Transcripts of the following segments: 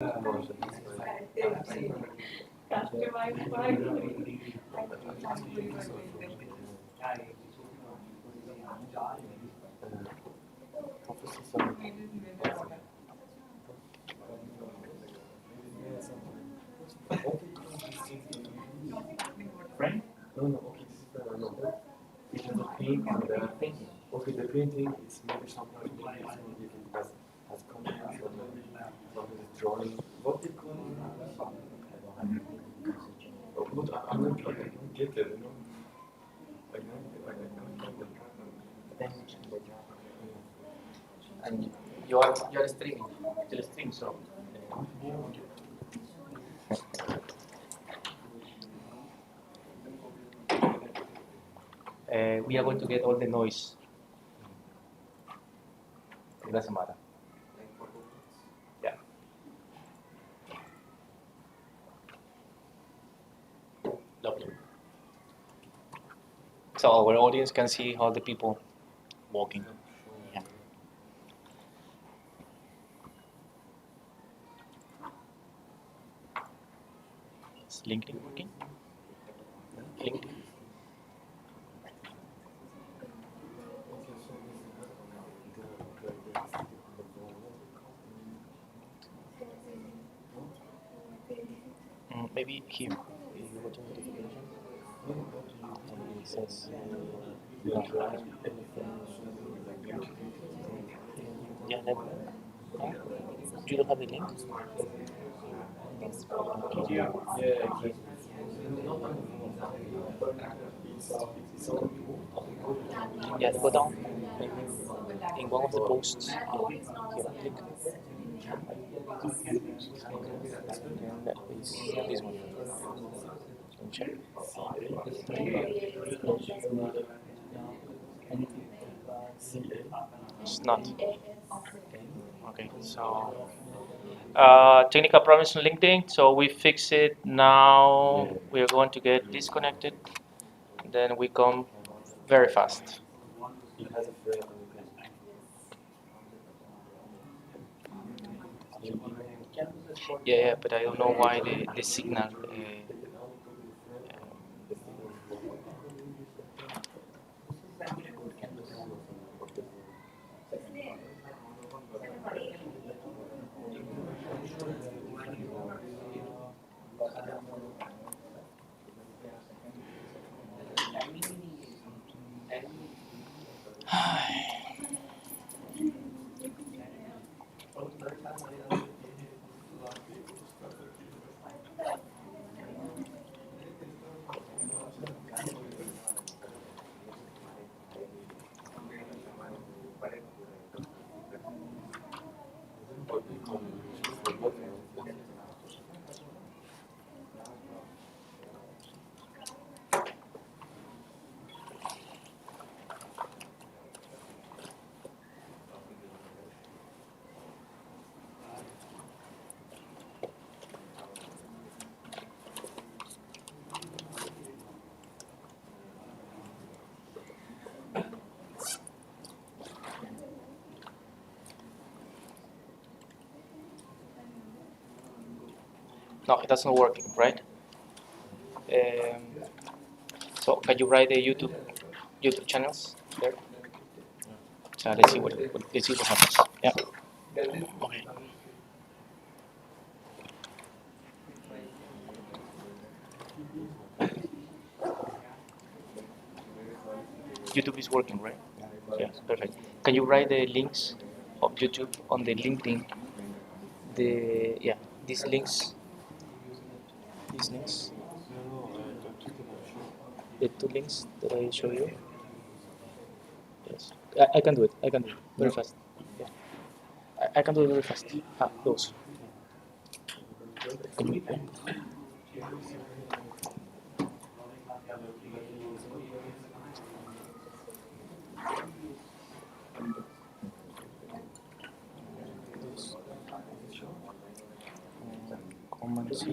No, no, okay, no. It has a paint and okay, the painting is maybe sometimes maybe it's more difficult because has comments from the drawing. What they call it? But I don't get it, you know. I don't get it. And you're streaming. Still stream, so. We are going to get all the noise. It doesn't matter. Yeah. Lovely. So our audience can see all the people walking. Yeah. Is LinkedIn working? LinkedIn. Maybe here. You go to notification. And it says. Yeah, that. Do you have the link? Yeah, go down. Maybe in one of the posts. Here, click. And that is this one. Check. It's not. Okay, so technical problems on LinkedIn. So we fix it now. We are going to get disconnected. Then we come very fast. Yeah, but I don't know why the signal. No, that's not working, right? So can you write the YouTube channels there? So let's see what happens. Yeah. Okay. YouTube is working, right? Yeah, perfect. Can you write the links of YouTube on the LinkedIn? These links. The two links that I show you. Yes, I can do it. I can do it very fast. Yeah. I can do it very fast. Those. Can you? Comments.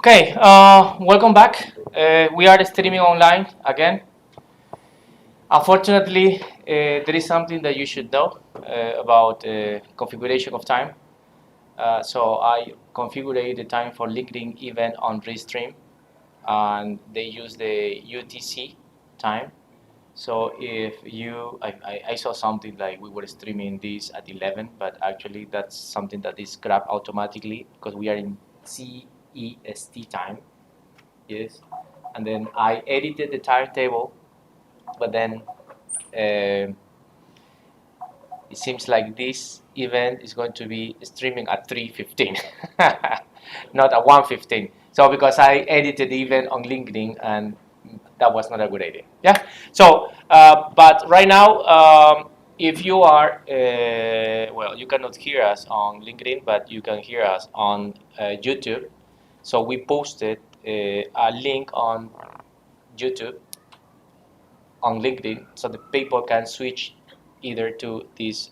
Okay, welcome back. We are streaming online again. Unfortunately, there is something that you should know about configuration of time. So I configured the time for LinkedIn event on Restream, and they use the UTC time. So if you, I saw something like we were streaming this at 11, but actually that's something that is grabbed automatically because we are in CEST time. Yes, and then I edited the timetable, but then it seems like this event is going to be streaming at 3:15, not at 1:15. So because I edited the event on LinkedIn and that was not a good idea. Yeah. So, but right now, if you are, well, you cannot hear us on LinkedIn, but you can hear us on YouTube. So we posted a link on YouTube, on LinkedIn, so the people can switch either to these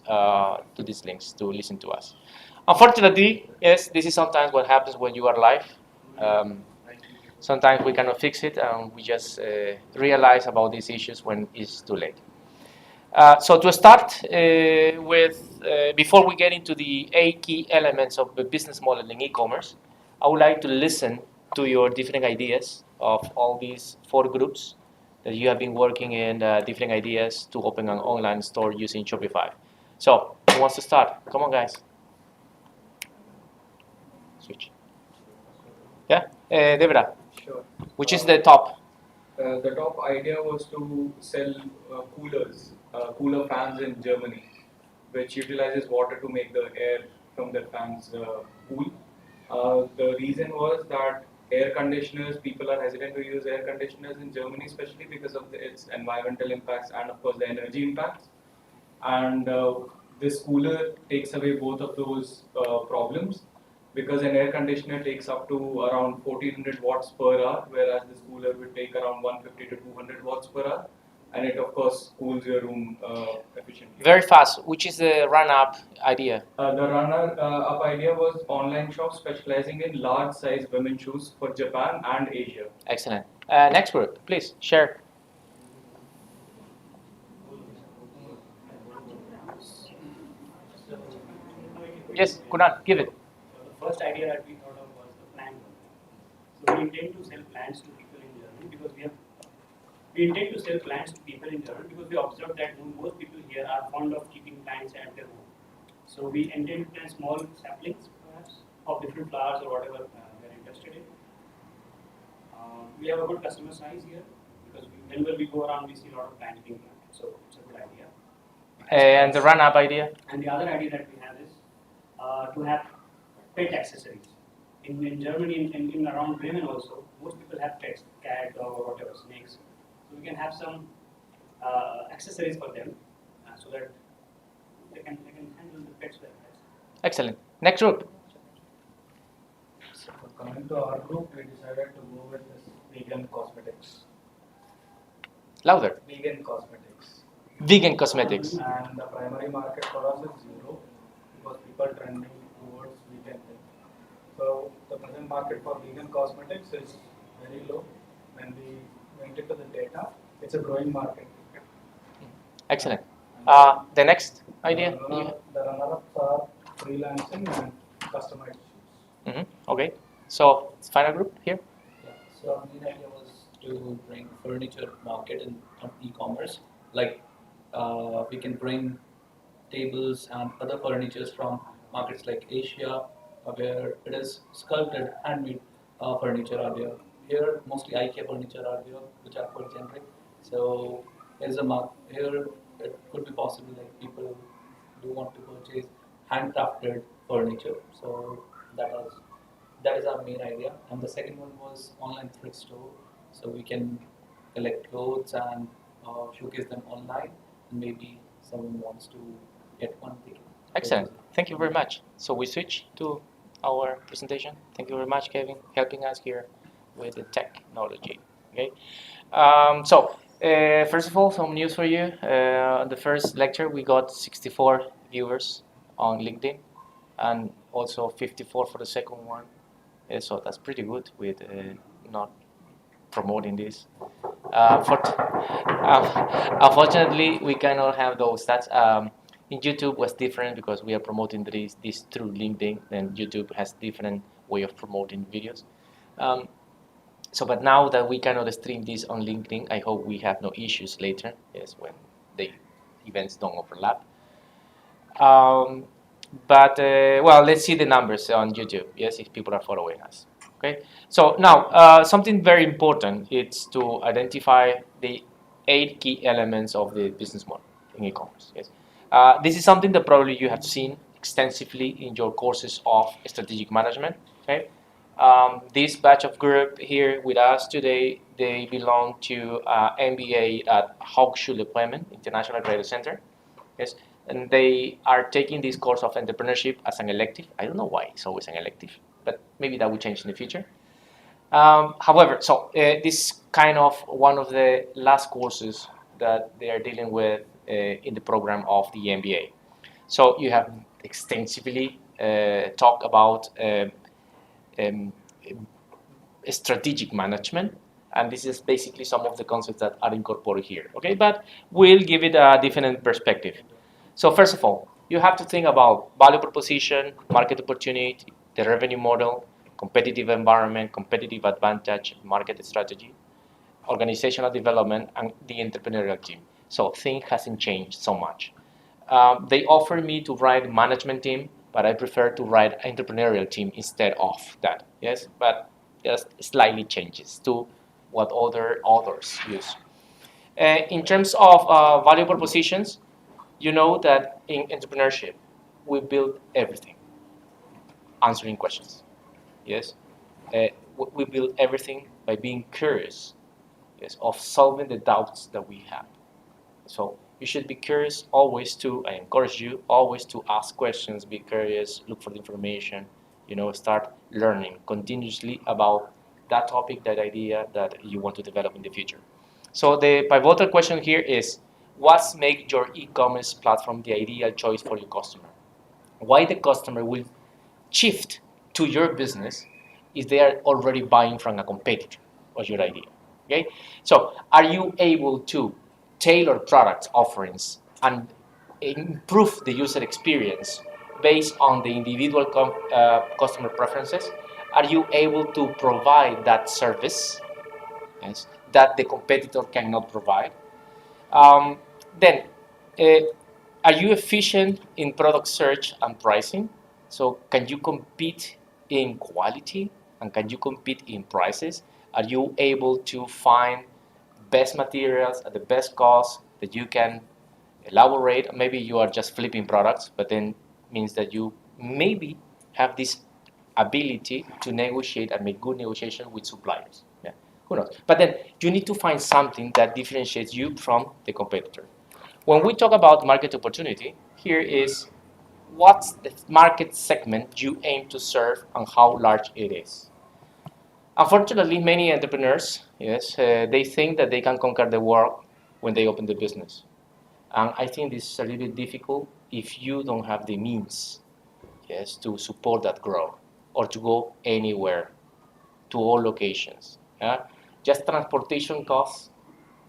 links to listen to us. Unfortunately, yes, this is sometimes what happens when you are live. Um, Sometimes we cannot fix it, and we just realize about these issues when it's too late. So to start before we get into the 8 key elements of the business model in e-commerce, I would like to listen to your different ideas of all these 4 groups that you have been working in, different ideas to open an online store using Shopify. So who wants to start? Come on, guys. Switch. Yeah, Devra. Sure. Which is the top? The top idea was to sell cooler fans in Germany, which utilizes water to make the air from the fans cool. The reason was that air conditioners, people are hesitant to use air conditioners in Germany, especially because of its environmental impacts and, of course, the energy impacts. And this cooler takes away both of those problems because an air conditioner takes up to around 1400 watts per hour, whereas this cooler will take around 150 to 200 watts per hour, and it of course cools your room efficiently. Very fast. Which is the run-up idea? The runner-up idea was online shop specializing in large-size women's shoes for Japan and Asia. Excellent. Next group, please share. Yes, Kunal, give it. The first idea that we thought of was the plant one. So we intend to sell plants to people in Germany because we intend to sell plants to people in Germany because we observed that most people here are fond of keeping plants at their home. So we intend to plant small saplings, perhaps, of different flowers or whatever they're interested in. We have a good customer size here because whenever we go around, we see a lot of plants being planted. So it's a good idea. And the run-up idea? And the other idea that we have is to have pet accessories. In Germany, in around Bremen also, most people have pets, cat, dog, or whatever, snakes. So we can have some accessories for them so that they can handle the pets well. Excellent. Next group. So coming to our group, we decided to go with this vegan cosmetics. Louder. Vegan cosmetics. Vegan cosmetics. And the primary market for us is Europe because people trending towards vegan things. So the present market for vegan cosmetics is very low. When we went into the data, it's a growing market. Excellent. The next idea? The runner-ups are freelancing and customized shoes. Okay. So, final group here. Yeah. So our main idea was to bring furniture market in on e-commerce. Like we can bring tables and other furnitures from markets like Asia, where it is sculpted handmade furniture are there. Here mostly IKEA furniture are there, which are quite generic. So here's a here it could be possible like people do want to purchase handcrafted furniture. So that is that is our main idea. And the second one was online thrift store, so we can collect clothes and showcase them online, and maybe someone wants to get one, they can Excellent. purchase it. Thank you very much. So we switch to our presentation. Thank you very much, Kevin, helping us here with the technology. Okay. First of all, some news for you. The first lecture, we got 64 viewers on LinkedIn, and also 54 for the second one. So that's pretty good with not promoting this. Unfortunately, we cannot have those stats. In YouTube was different because we are promoting this through LinkedIn, and YouTube has different way of promoting videos. But now that we cannot stream this on LinkedIn, I hope we have no issues later. Yes, when the events don't overlap. Well, let's see the numbers on YouTube. Yes, if people are following us. Okay. So now something very important is to identify the 8 key elements of the business model in e-commerce. Yes. This is something that probably you have seen extensively in your courses of strategic management. Okay. This batch of group here with us today, they belong to MBA at Hochschule Bremen International Creative Center. Yes, and they are taking this course of entrepreneurship as an elective. I don't know why it's always an elective, but maybe that will change in the future. However, this is kind of one of the last courses that they are dealing with in the program of the MBA. So you have extensively talked about um, strategic management, and this is basically some of the concepts that are incorporated here. Okay, but we'll give it a different perspective. So first of all, you have to think about value proposition, market opportunity, the revenue model, competitive environment, competitive advantage, market strategy, organizational development, and the entrepreneurial team. So things hasn't changed so much. They offered me to write management team, but I prefer to write entrepreneurial team instead of that. Yes, but just slightly changes to what other authors use. In terms of value propositions, you know that in entrepreneurship, we build everything, answering questions. Yes, we build everything by being curious. Yes, of solving the doubts that we have. So you should be curious always to, I encourage you always to ask questions, be curious, look for the information, start learning continuously about that topic, that idea that you want to develop in the future. So the pivotal question here is, what makes your e-commerce platform the ideal choice for your customer? Why the customer will shift to your business if they are already buying from a competitor of your idea? Okay, so are you able to tailor product offerings and improve the user experience based on the individual customer preferences? Are you able to provide that service, yes, that the competitor cannot provide? Um, then, uh, are you efficient in product search and pricing? So, can you compete in quality and can you compete in prices? Are you able to find best materials at the best cost that you can elaborate? Maybe you are just flipping products, but then means that you maybe have this ability to negotiate and make good negotiation with suppliers. Yeah, who knows? But then you need to find something that differentiates you from the competitor. When we talk about market opportunity, here is what's the market segment you aim to serve and how large it is. Unfortunately, many entrepreneurs, yes, they think that they can conquer the world when they open the business. And I think this is a little bit difficult if you don't have the means, yes, to support that growth or to go anywhere, to all locations. Yeah? Just transportation costs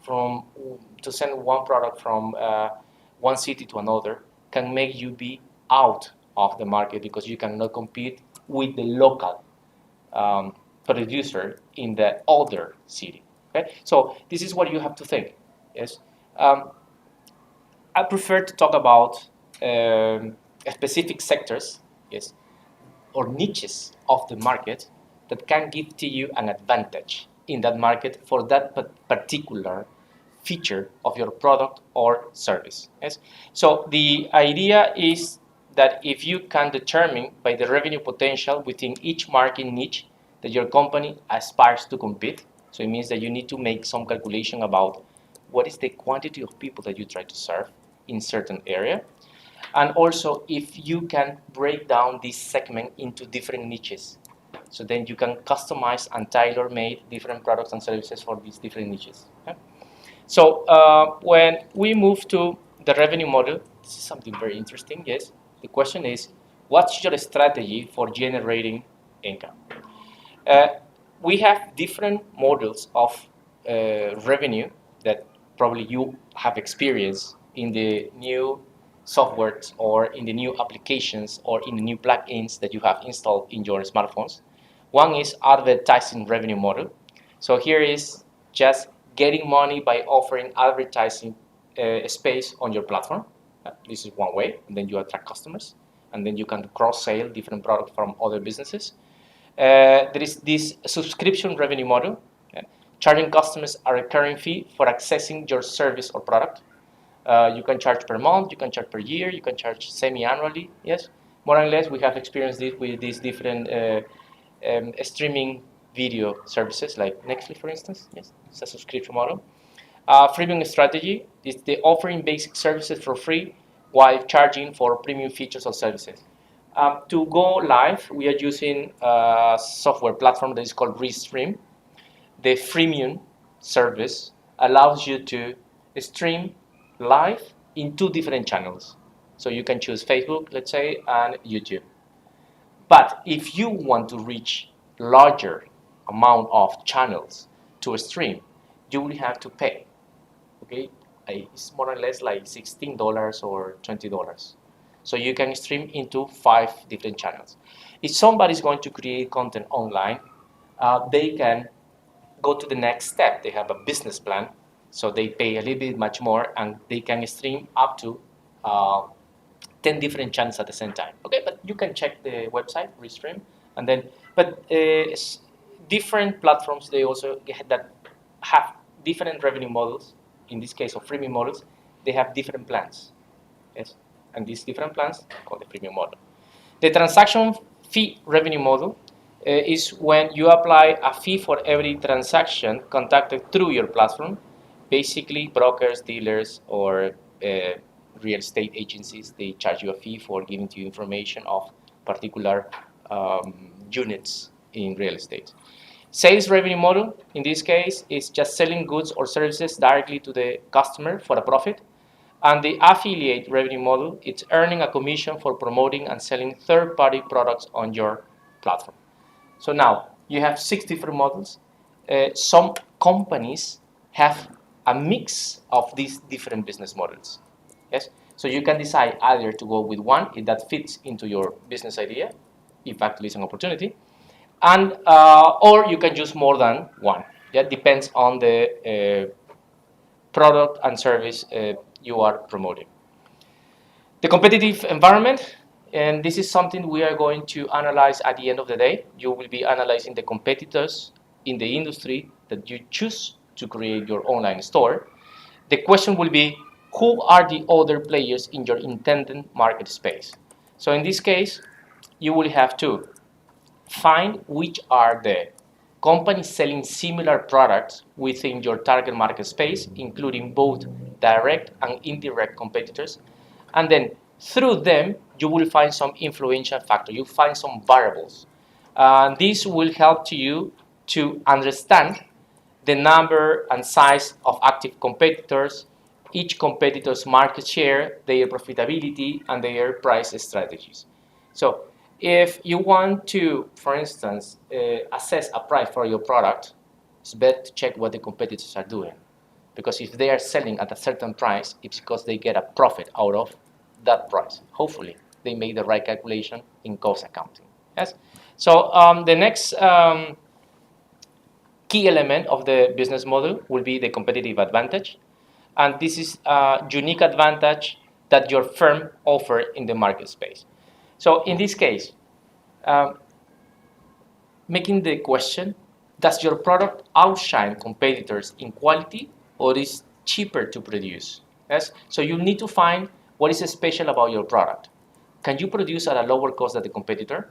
from to send one product from one city to another can make you be out of the market because you cannot compete with the local producer in the other city. Okay, so this is what you have to think. Yes, I prefer to talk about specific sectors. Yes, or niches of the market that can give to you an advantage in that market for that particular feature of your product or service. Yes. So the idea is that if you can determine by the revenue potential within each market niche that your company aspires to compete, so it means that you need to make some calculation about what is the quantity of people that you try to serve in certain area, and also if you can break down this segment into different niches. So then you can customize and tailor-made different products and services for these different niches. Okay? So when we move to the revenue model, this is something very interesting, yes. The question is, what's your strategy for generating income? We have different models of revenue that probably you have experienced in the new softwares or in the new applications or in the new plugins that you have installed in your smartphones. One is advertising revenue model. So here is just getting money by offering advertising space on your platform. This is one way, and then you attract customers, and then you can cross-sell different products from other businesses. There is this subscription revenue model, charging customers a recurring fee for accessing your service or product. You can charge per month, you can charge per year, you can charge semi-annually, yes. More or less, we have experienced this with these different streaming video services like Netflix, for instance. Yes, it's a subscription model. Freemium strategy is the offering basic services for free while charging for premium features or services. To go live, we are using a software platform that is called Livestream. The freemium service allows you to stream live in 2 different channels. So you can choose Facebook, let's say, and YouTube. But if you want to reach larger amount of channels to stream, you will have to pay. Okay, it's more or less like $16 or $20. So you can stream into 5 different channels. If somebody is going to create content online, they can go to the next step. They have a business plan, so they pay a little bit much more, and they can stream up to 10 different channels at the same time. Okay, but you can check the website, Restream, and then, but different platforms, they also that have different revenue models. In this case of freemium models, they have different plans. Yes, and these different plans are called the premium model. The transaction fee revenue model is when you apply a fee for every transaction conducted through your platform. Basically, brokers, dealers, or real estate agencies, they charge you a fee for giving to you information of particular units in real estate. Sales revenue model, in this case, is just selling goods or services directly to the customer for a profit. And the affiliate revenue model, it's earning a commission for promoting and selling third-party products on your platform. So now, you have 6 different models. Some companies have a mix of these different business models. Yes? So you can decide either to go with one if that fits into your business idea, if actually it's an opportunity, and or you can use more than one. That depends on the product and service you are promoting. The competitive environment, and this is something we are going to analyze at the end of the day. You will be analyzing the competitors in the industry that you choose to create your online store. The question will be, who are the other players in your intended market space? So in this case, you will have to find which are the companies selling similar products within your target market space, including both direct and indirect competitors. And then through them, you will find some influential factor. You find some variables. This will help to you to understand the number and size of active competitors, each competitor's market share, their profitability, and their price strategies. So if you want to, for instance, assess a price for your product, it's better to check what the competitors are doing. Because if they are selling at a certain price, it's because they get a profit out of that price. Hopefully, they make the right calculation in cost accounting. Yes. So the next key element of the business model will be the competitive advantage. And this is a unique advantage that your firm offers in the market space. So in this case, making the question, does your product outshine competitors in quality, or is cheaper to produce? Yes? So you need to find what is special about your product. can you produce at a lower cost than the competitor?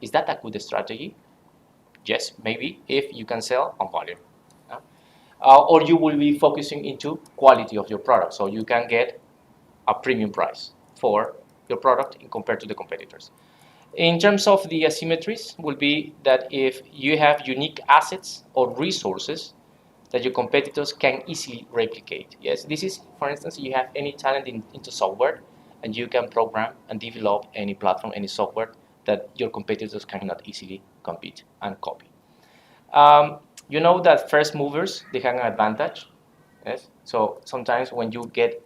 Is that a good strategy? Yes, maybe, if you can sell on volume. Or you will be focusing into quality of your product, so you can get a premium price for your product in compared to the competitors. In terms of the asymmetries, will be that if you have unique assets or resources that your competitors can easily replicate. Yes, this is, for instance, you have any talent into software, and you can program and develop any platform, any software that your competitors cannot easily compete and copy. You know that first movers, they have an advantage. Yes, so sometimes when you get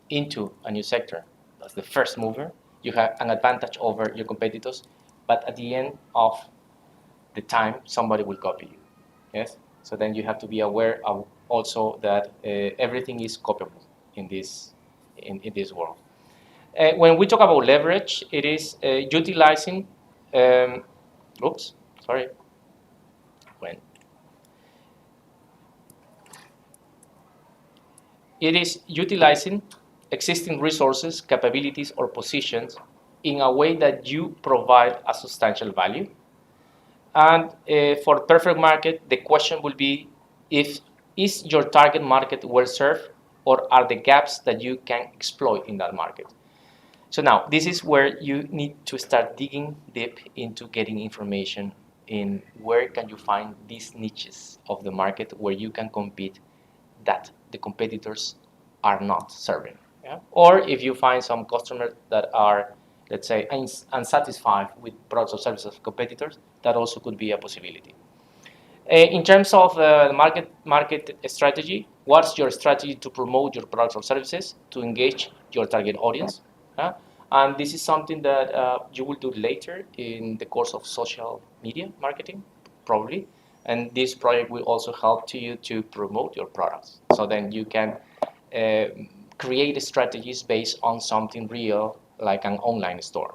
into a new sector as the first mover, you have an advantage over your competitors, but at the end of the time, somebody will copy you. Yes, so then you have to be aware of also that everything is copyable in this world. When we talk about leverage, it is utilizing. Oops, sorry. When it is utilizing existing resources, capabilities, or positions in a way that you provide a substantial value. And for perfect market, the question will be if is your target market well served, or are the gaps that you can exploit in that market? So now this is where you need to start digging deep into getting information in where can you find these niches of the market where you can compete that the competitors are not serving. Yeah? Or if you find some customers that are, let's say, unsatisfied with products or services of competitors, that also could be a possibility. In terms of the market strategy, what's your strategy to promote your products or services to engage your target audience? And this is something that you will do later in the course of social media marketing, probably. And this project will also help to you to promote your products. So then you can create strategies based on something real, like an online store.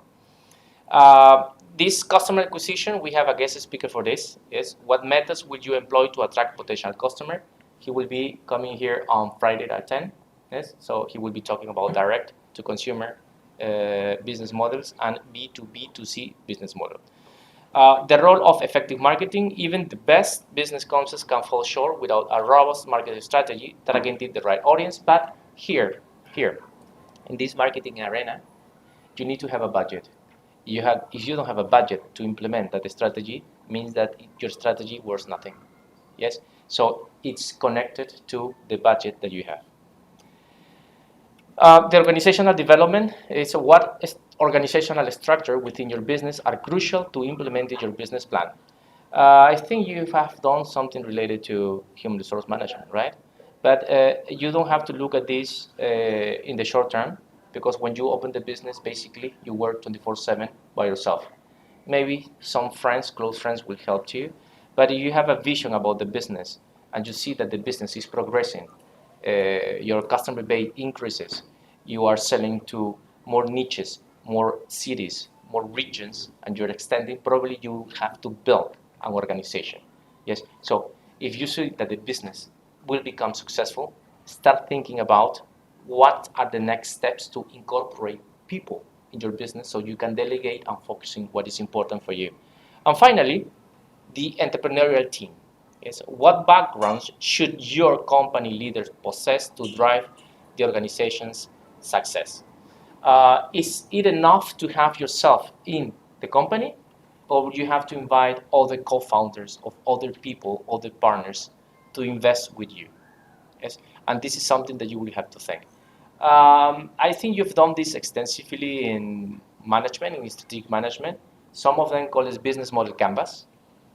This customer acquisition, we have a guest speaker for this. Is what methods will you employ to attract potential customer? He will be coming here on Friday at 10. Yes, so he will be talking about direct to consumer business models and B2B2C business model. The role of effective marketing, even the best business concepts can fall short without a robust marketing strategy that targeting the right audience. But here, in this marketing arena, you need to have a budget. If you don't have a budget to implement that strategy, means that your strategy worth nothing. Yes, so it's connected to the budget that you have. The organizational development is what organizational structure within your business are crucial to implement your business plan. I think you have done something related to human resource management, right? But you don't have to look at this in the short term, because when you open the business, basically you work 24/7 by yourself. Maybe some friends, close friends, will help you, but if you have a vision about the business and you see that the business is progressing, your customer base increases, you are selling to more niches, more cities, more regions, and you're extending, probably you have to build an organization. Yes, so if you see that the business will become successful, start thinking about what are the next steps to incorporate people in your business so you can delegate and focus on what is important for you. And finally, the entrepreneurial team. Yes, what backgrounds should your company leaders possess to drive the organization's success? Is it enough to have yourself in the company, or would you have to invite other co-founders of other people, other partners to invest with you? Yes, and this is something that you will have to think. I think you've done this extensively in management, in strategic management. Some of them call it business model canvas.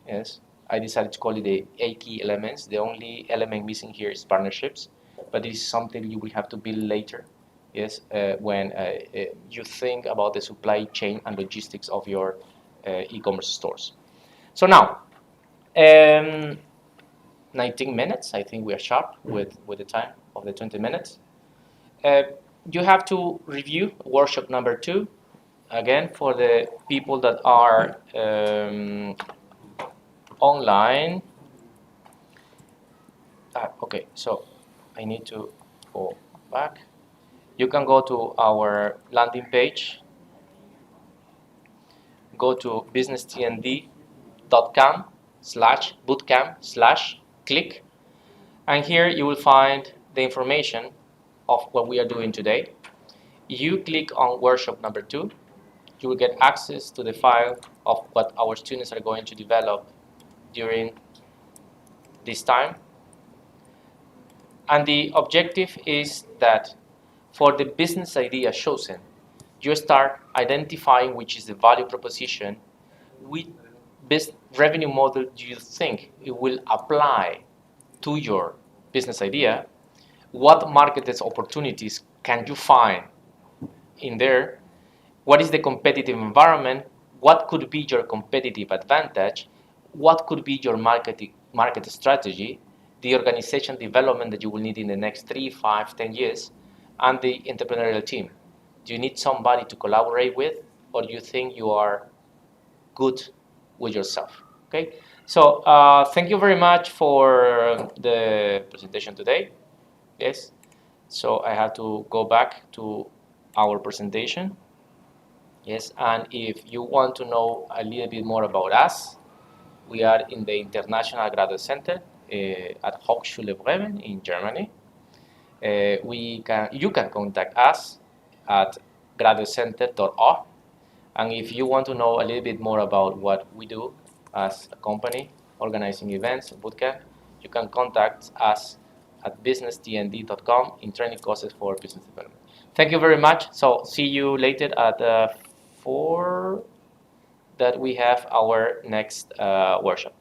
Yes, I decided to call it the 8 key elements. The only element missing here is partnerships, but this is something you will have to build later. Yes, when you think about the supply chain and logistics of your e-commerce stores. So now, 19 minutes. I think we are sharp with the time of the 20 minutes. You have to review workshop number 2. Again, for the people that are online. Okay, so I need to go back. You can go to our landing page go to businesstnd.com/bootcamp/click, and here you will find the information of what we are doing today. You click on workshop number 2, you will get access to the file of what our students are going to develop during this time. And the objective is that for the business idea chosen, you start identifying which is the value proposition, which revenue model do you think it will apply to your business idea, what market opportunities can you find in there, what is the competitive environment, what could be your competitive advantage, what could be your market strategy, the organization development that you will need in the next 3, 5, 10 years, and the entrepreneurial team. Do you need somebody to collaborate with, or do you think you are good with yourself? Okay, so thank you very much for the presentation today. Yes, so I have to go back to our presentation. Yes, and if you want to know a little bit more about us, we are in the International Graduate Center at Hochschule Bremen in Germany. You can contact us at graduatecenter.org, and if you want to know a little bit more about what we do as a company, organizing events, bootcamp, you can contact us at businesstnd.com in training courses for business development. Thank you very much. So see you later at 4 that we have our next workshop.